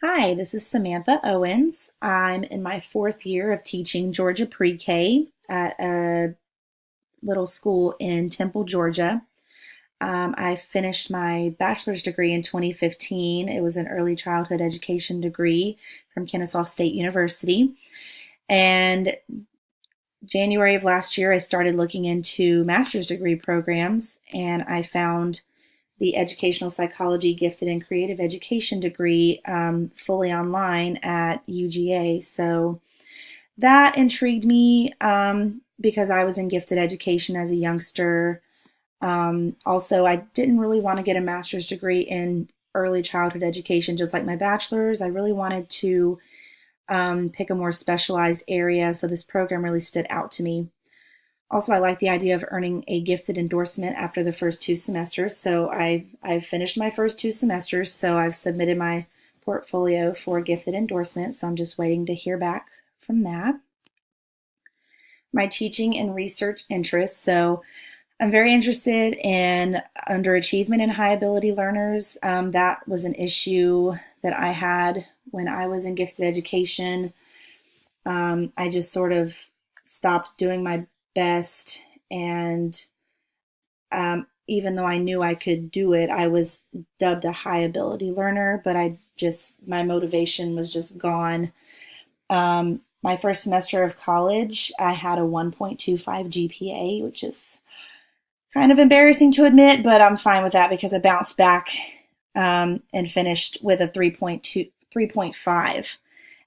Hi, this is Samantha Owens. I'm in my fourth year of teaching Georgia pre-K at a little school in Temple, Georgia. I finished my bachelor's degree in 2015. It was an early childhood education degree from Kennesaw State University. And January of last year, I started looking into master's degree programs, and I found the educational psychology gifted and creative education degree fully online at UGA. So that intrigued me because I was in gifted education as a youngster. Also, I didn't really want to get a master's degree in early childhood education, just like my bachelor's. I really wanted to pick a more specialized area, so this program really stood out to me. Also, I like the idea of earning a gifted endorsement after the first two semesters. So I've finished my first two semesters, so I've submitted my portfolio for gifted endorsement. So I'm just waiting to hear back from that. My teaching and research interests. So I'm very interested in underachievement and high ability learners. That was an issue that I had when I was in gifted education. I just sort of stopped doing my best, and even though I knew I could do it, I was dubbed a high ability learner, but my motivation was just gone. My first semester of college, I had a 1.25 GPA, which is kind of embarrassing to admit, but I'm fine with that because I bounced back and finished with a 3.5.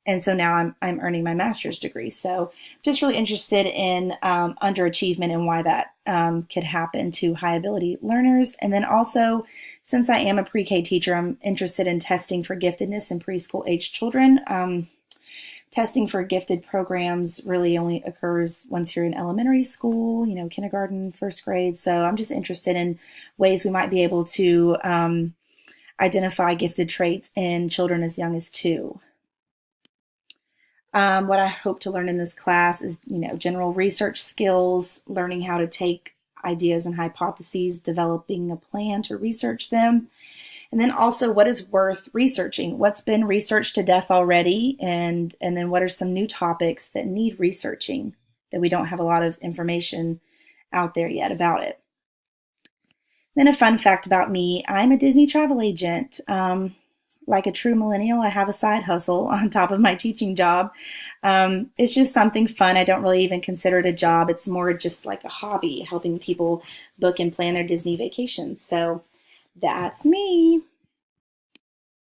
And so now I'm earning my master's degree. So just really interested in underachievement and why that could happen to high ability learners. And then also, since I am a pre-K teacher, I'm interested in testing for giftedness in preschool age children. Testing for gifted programs really only occurs once you're in elementary school, kindergarten, first grade. So I'm just interested in ways we might be able to identify gifted traits in children as young as 2. What I hope to learn in this class is, general research skills, learning how to take ideas and hypotheses, developing a plan to research them, and then also what is worth researching, what's been researched to death already, and then what are some new topics that need researching that we don't have a lot of information out there yet about it. Then a fun fact about me, I'm a Disney travel agent. Like a true millennial, I have a side hustle on top of my teaching job. It's just something fun. I don't really even consider it a job. It's more just like a hobby, helping people book and plan their Disney vacations. So that's me.